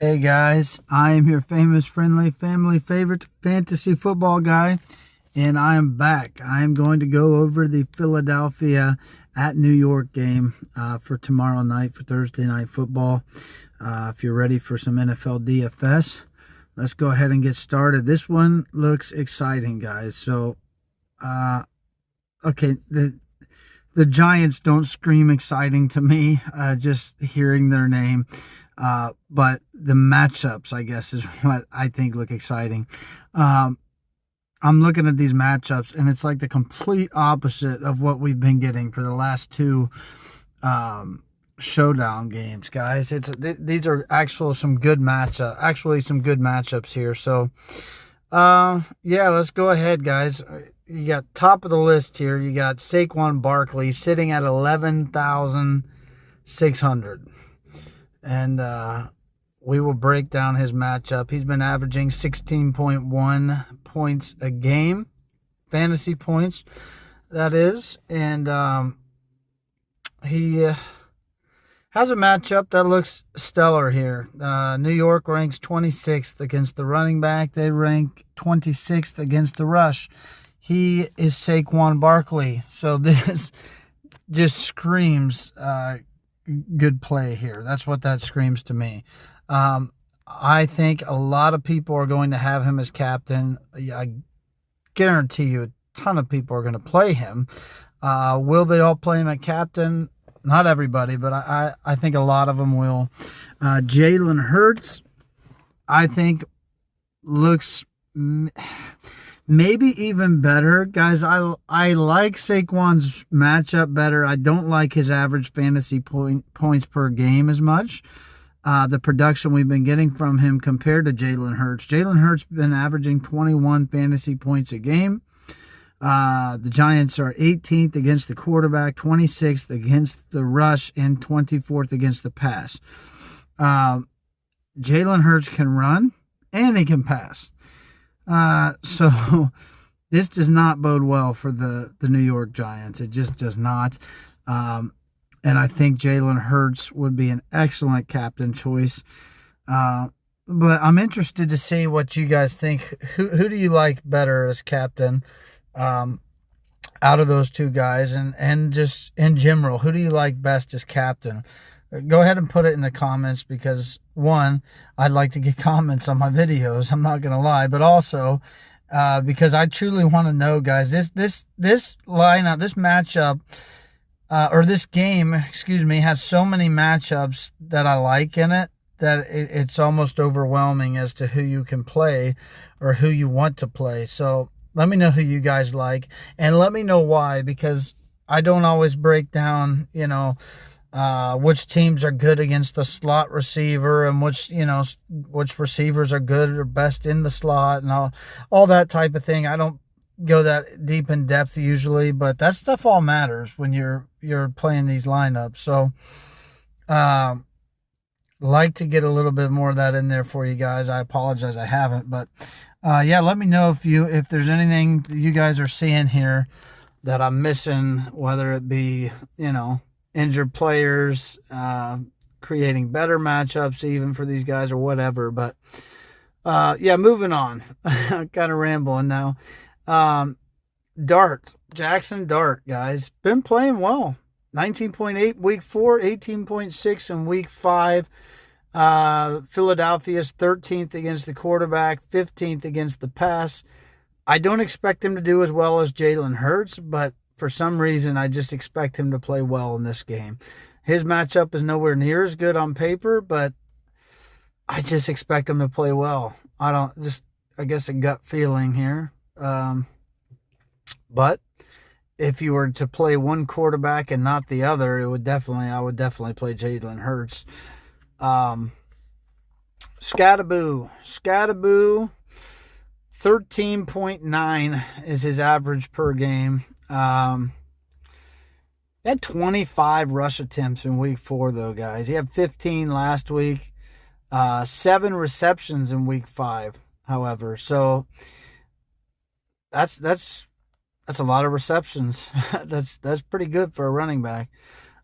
Hey guys, I am your famous, friendly, family favorite fantasy football guy, and I am back. I am going to go over the Philadelphia at New York game for tomorrow night for Thursday night football. If you're ready for some NFL DFS, let's go ahead and get started. This one looks exciting, guys. So, okay, the Giants don't scream exciting to me, just hearing their name. But the matchups, I guess, is what I think look exciting. I'm looking at these matchups, and it's like the complete opposite of what we've been getting for the last two showdown games, guys. These are some good matchups here. So, yeah, let's go ahead, guys. You got top of the list here. You got Saquon Barkley sitting at 11,600. And we will break down his matchup. He's been averaging 16.1 points a game, fantasy points, that is. And he has a matchup that looks stellar here. New York ranks 26th against the running back. They rank 26th against the rush. He is Saquon Barkley. So this just screams good play here. That's what that screams to me. I think a lot of people are going to have him as captain. I guarantee you a ton of people are going to play him. Will they all play him at captain? Not everybody, but I think a lot of them will. Jalen Hurts, I think, looks maybe even better. Guys, I like Saquon's matchup better. I don't like his average fantasy points per game as much. The production we've been getting from him compared to Jalen Hurts. Jalen Hurts been averaging 21 fantasy points a game. The Giants are 18th against the quarterback, 26th against the rush, and 24th against the pass. Jalen Hurts can run, and he can pass. So this does not bode well for the New York Giants. It just does not. And I think Jalen Hurts would be an excellent captain choice. But I'm interested to see what you guys think. Who do you like better as captain out of those two guys? And just in general, who do you like best as captain? Go ahead and put it in the comments because, one, I'd like to get comments on my videos. I'm not going to lie. But also because I truly want to know, guys, this lineup, this matchup, or this game, has so many matchups that I like in it that it's almost overwhelming as to who you can play or who you want to play. So let me know who you guys like and let me know why, because I don't always break down, which teams are good against the slot receiver and which receivers are good or best in the slot and all that type of thing. I don't go that deep in depth usually, but that stuff all matters when you're playing these lineups. So, like to get a little bit more of that in there for you guys. I apologize I haven't, but yeah, let me know if there's anything that you guys are seeing here that I'm missing, whether it be, injured players, creating better matchups even for these guys or whatever. But yeah, moving on. I'm kind of rambling now. Jackson Dart, guys, been playing well. 19.8 week 4, 18.6 in week 5. Philadelphia's 13th against the quarterback, 15th against the pass. I don't expect him to do as well as Jalen Hurts, but for some reason, I just expect him to play well in this game. His matchup is nowhere near as good on paper, but I just expect him to play well. I guess a gut feeling here. But if you were to play one quarterback and not the other, I would definitely play Jalen Hurts. Scattaboo, 13.9 is his average per game. He had 25 rush attempts in week 4, though, guys. He had 15 last week. 7 receptions in week 5, however. So that's a lot of receptions. that's pretty good for a running back.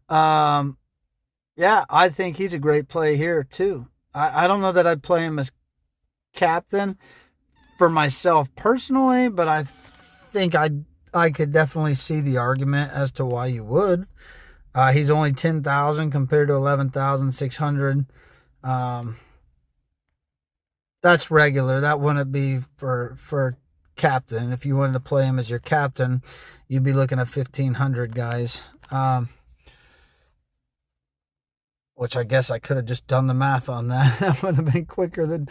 Yeah, I think he's a great play here too. I don't know that I'd play him as captain for myself personally, but I think I could definitely see the argument as to why you would. He's only 10,000 compared to 11,600. That's regular. That wouldn't be for captain. If you wanted to play him as your captain, you'd be looking at 1,500 guys. Which I guess I could have just done the math on that. That would have been quicker than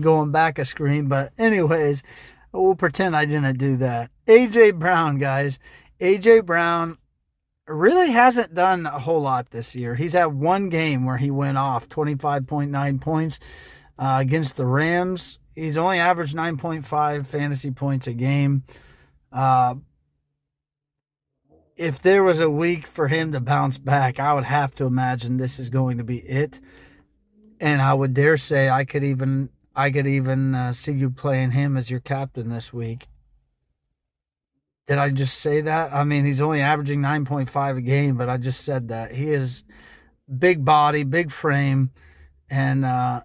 going back a screen. But anyways, we'll pretend I didn't do that. A.J. Brown, guys. A.J. Brown really hasn't done a whole lot this year. He's had one game where he went off 25.9 points against the Rams. He's only averaged 9.5 fantasy points a game. If there was a week for him to bounce back, I would have to imagine this is going to be it. And I would dare say I could even see you playing him as your captain this week. Did I just say that? I mean, he's only averaging 9.5 a game, but I just said that. He is big body, big frame, and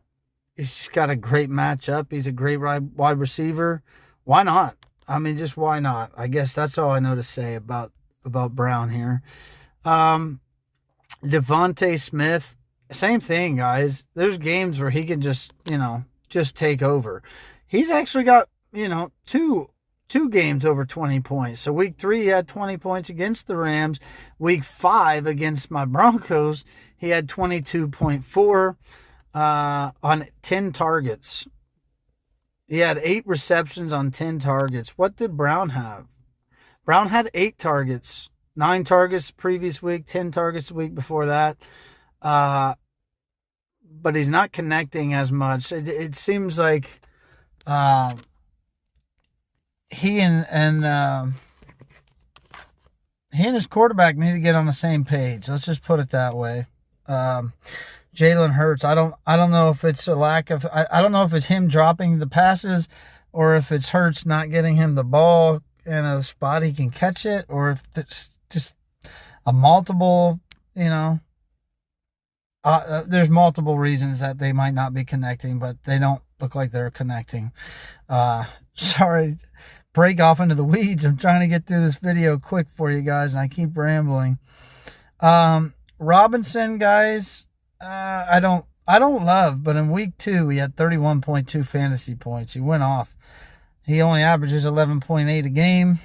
he's just got a great matchup. He's a great wide receiver. Why not? I mean, just why not? I guess that's all I know to say about Brown here. Devontae Smith, same thing, guys. There's games where he can just take over. He's actually got, two games over 20 points. So week 3, he had 20 points against the Rams. Week 5 against my Broncos, he had 22.4 on 10 targets. He had 8 receptions on 10 targets. What did Brown have? Brown had 8 targets, 9 targets previous week, 10 targets the week before that. But he's not connecting as much. It seems like he and his quarterback need to get on the same page. Let's just put it that way. Jalen Hurts, I don't know if it's a lack of, I don't know if it's him dropping the passes or if it's Hurts not getting him the ball in a spot he can catch it, or if it's just a multiple, there's multiple reasons that they might not be connecting, but they don't look like they're connecting. Sorry, break off into the weeds. I'm trying to get through this video quick for you guys, and I keep rambling. Robinson, guys, I don't love, but in week 2 he had 31.2 fantasy points. He went off. He only averages 11.8 a game.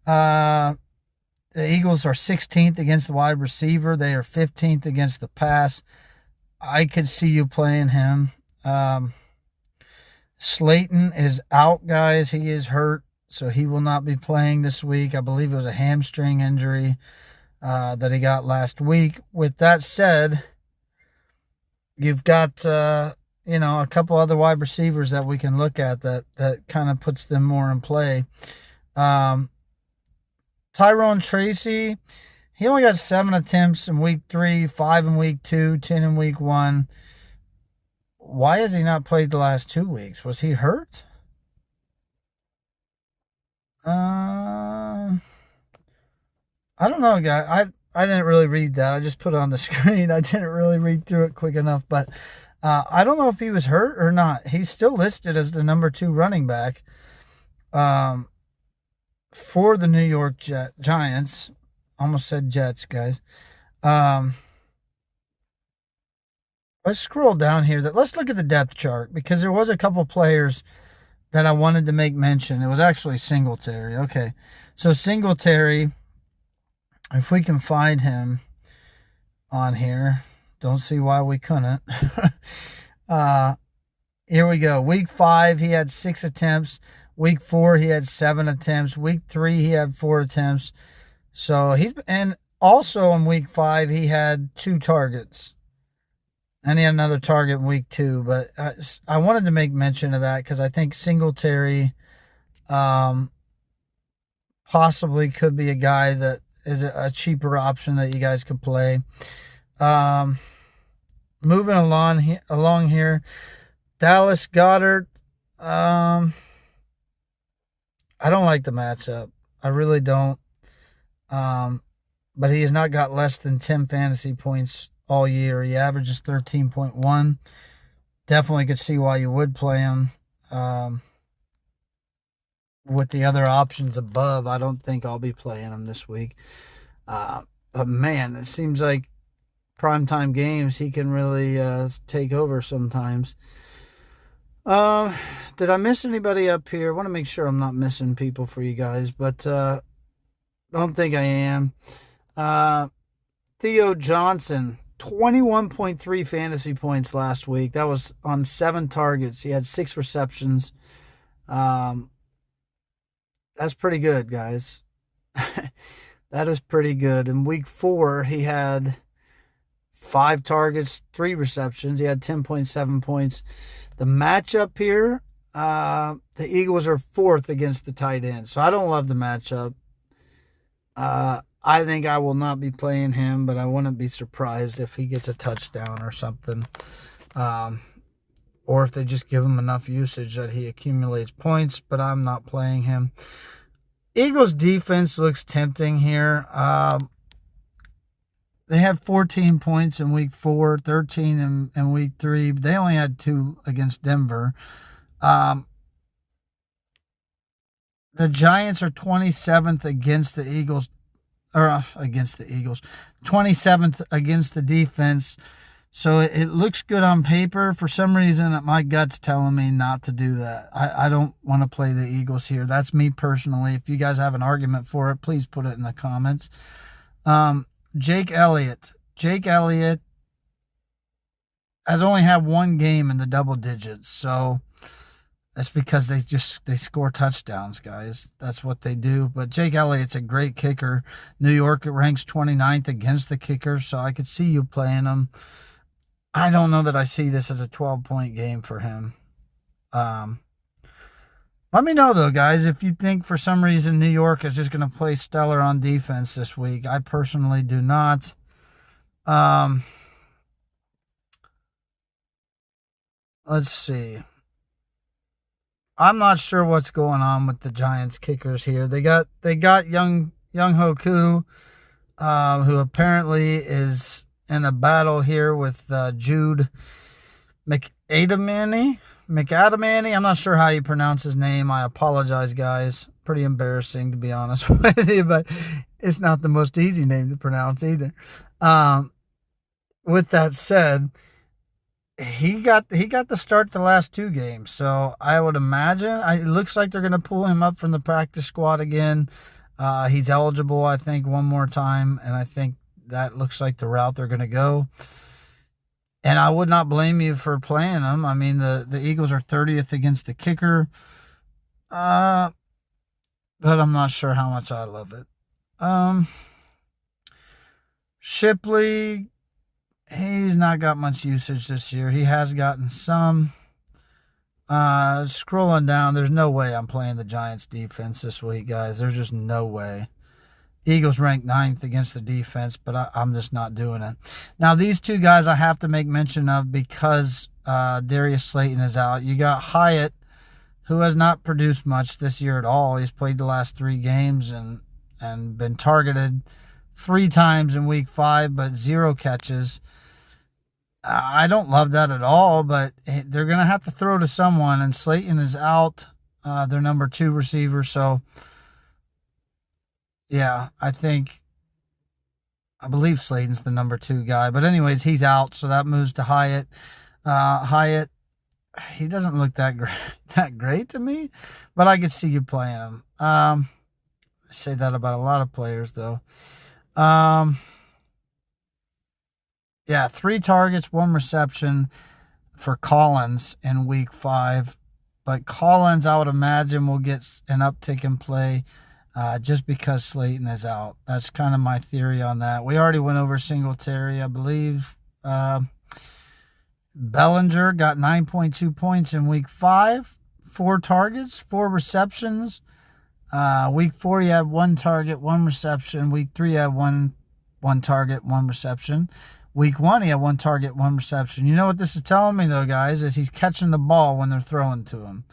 The Eagles are 16th against the wide receiver. They are 15th against the pass. I could see you playing him. Slayton is out, guys. He is hurt, so he will not be playing this week. I believe it was a hamstring injury that he got last week. With that said, you've got a couple other wide receivers that we can look at that kind of puts them more in play. Tyrone Tracy, he only got 7 attempts in week 3, 5 in week 2, 10 in week 1. Why has he not played the last 2 weeks? Was he hurt? I don't know, guy. I didn't really read that. I just put it on the screen. I didn't really read through it quick enough, but I don't know if he was hurt or not. He's still listed as the number 2 running back for the New York Giants. Almost said Jets, guys. Let's scroll down here. Let's look at the depth chart, because there was a couple players that I wanted to make mention. It was actually Singletary. Okay, so Singletary, if we can find him on here, don't see why we couldn't. Here we go. Week 5, he had 6 attempts. Week 4, he had 7 attempts. Week 3, he had 4 attempts. So and also in week 5, he had 2 targets. And he had another target in week 2. But I wanted to make mention of that because I think Singletary possibly could be a guy that is a cheaper option that you guys could play. Moving along here, Dallas Goedert. I don't like the matchup. I really don't. But he has not got less than 10 fantasy points all year. He averages 13.1. Definitely could see why you would play him. With the other options above, I don't think I'll be playing him this week. But man, it seems like primetime games, he can really take over sometimes. Did I miss anybody up here? I want to make sure I'm not missing people for you guys, but don't think I am. Theo Johnson, 21.3 fantasy points last week. That was on 7 targets. He had 6 receptions. That's pretty good, guys. That is pretty good. In week 4, he had 5 targets, 3 receptions. He had 10.7 points. The matchup here, the Eagles are 4th against the tight end. So I don't love the matchup. I think I will not be playing him, but I wouldn't be surprised if he gets a touchdown or something. Or if they just give him enough usage that he accumulates points, but I'm not playing him. Eagles defense looks tempting here. They had 14 points in week 4, 13 in week 3. But they only had 2 against Denver. The Giants are 27th against the Eagles, 27th against the defense. So it looks good on paper. For some reason, my gut's telling me not to do that. I don't want to play the Eagles here. That's me personally. If you guys have an argument for it, please put it in the comments. Jake Elliott. Jake Elliott has only had 1 game in the double digits. So that's because they score touchdowns, guys. That's what they do. But Jake Elliott's a great kicker. New York ranks 29th against the kickers, so I could see you playing him. I don't know that I see this as a 12-point game for him. Let me know, though, guys, if you think for some reason New York is just going to play stellar on defense this week. I personally do not. Let's see. I'm not sure what's going on with the Giants kickers here. They got young Hoku, who apparently is in a battle here with Jude McAdamany. I'm not sure how you pronounce his name. I apologize, guys. Pretty embarrassing, to be honest with you, but it's not the most easy name to pronounce either. With that said, he got the start the last 2 games, so I would imagine it looks like they're going to pull him up from the practice squad again. He's eligible, I think, one more time, and I think that looks like the route they're going to go. And I would not blame you for playing him. I mean, the Eagles are 30th against the kicker, but I'm not sure how much I love it. Shipley, he's not got much usage this year. He has gotten some. Scrolling down, there's no way I'm playing the Giants defense this week, guys. There's just no way. Eagles ranked 9th against the defense, but I'm just not doing it. Now, these 2 guys I have to make mention of because Darius Slayton is out. You got Hyatt, who has not produced much this year at all. He's played the last 3 games and been targeted 3 times in week 5, but 0 catches. I don't love that at all, but they're going to have to throw to someone, and Slayton is out, their number 2 receiver, so yeah, I believe Slayton's the number 2 guy. But anyways, he's out, so that moves to Hyatt. Hyatt, he doesn't look that great to me, but I could see you playing him. I say that about a lot of players, though. Yeah, 3 targets, 1 reception for Collins in week 5. But Collins, I would imagine, will get an uptick in play. Just because Slayton is out. That's kind of my theory on that. We already went over Singletary, I believe. Bellinger got 9.2 points in week 5. 4 targets, 4 receptions. Week 4, he had 1 target, 1 reception. Week 3, he had one target, 1 reception. Week 1, he had 1 target, 1 reception. You know what this is telling me, though, guys, is he's catching the ball when they're throwing to him.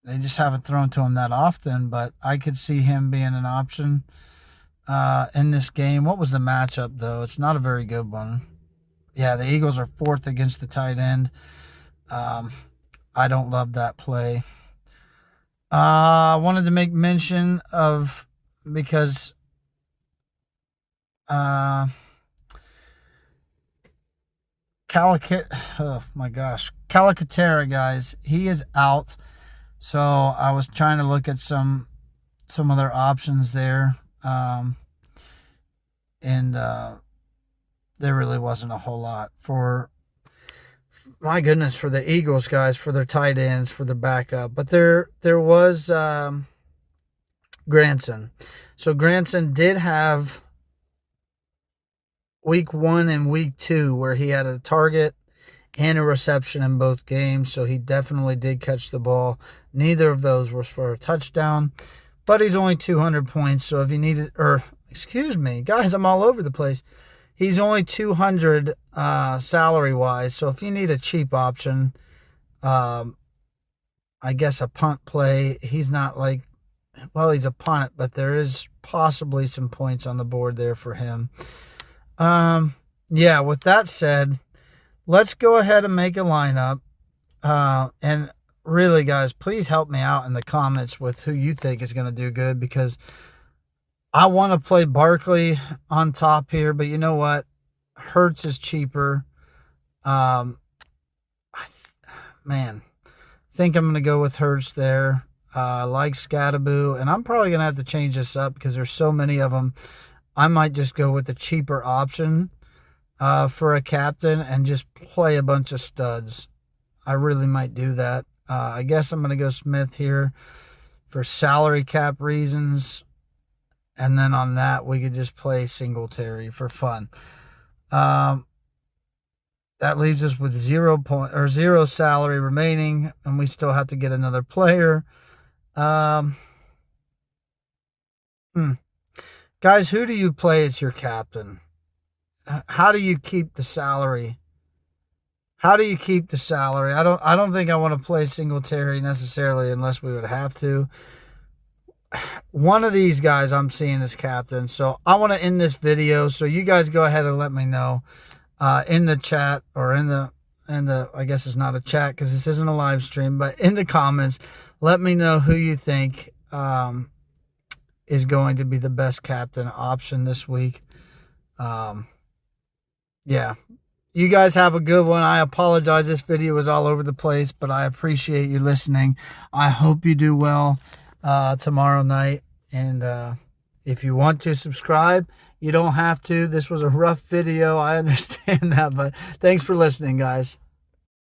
They just haven't thrown to him that often, but I could see him being an option in this game. What was the matchup, though? It's not a very good one. yeah, the Eagles are 4th against the tight end. I don't love that play. I wanted to make mention of, because oh my gosh, Calcaterra, guys, he is out. So I was trying to look at some other options there, and there really wasn't a whole lot for, my goodness, for the Eagles, guys, for their tight ends, for their backup. But there was Granson. So Granson did have week 1 and week 2 where he had a target and a reception in both games. So he definitely did catch the ball. Neither of those was for a touchdown, but he's only 200 points. So if you needed, or excuse me, guys, I'm all over the place. He's only 200 salary-wise. So if you need a cheap option, I guess a punt play, he's not like, well, he's a punt, but there is possibly some points on the board there for him. Yeah, with that said, let's go ahead and make a lineup. And really, guys, please help me out in the comments with who you think is going to do good, because I want to play Barkley on top here, but you know what? Hurts is cheaper. Man, I think I'm going to go with Hurts there. I like Scattaboo, and I'm probably going to have to change this up because there's so many of them. I might just go with the cheaper option for a captain and just play a bunch of studs. I really might do that. I guess I'm going to go Smith here for salary cap reasons. And then on that, we could just play Singletary for fun. That leaves us with 0 salary remaining, and we still have to get another player. Guys, who do you play as your captain? How do you keep the salary? I don't think I want to play Singletary necessarily unless we would have to. One of these guys I'm seeing as captain. So I want to end this video. So you guys go ahead and let me know in the chat, or in the I guess it's not a chat because this isn't a live stream, but in the comments, let me know who you think is going to be the best captain option this week. Yeah. You guys have a good one. I apologize. This video was all over the place, but I appreciate you listening. I hope you do well tomorrow night. And if you want to subscribe, you don't have to. This was a rough video. I understand that, but thanks for listening, guys.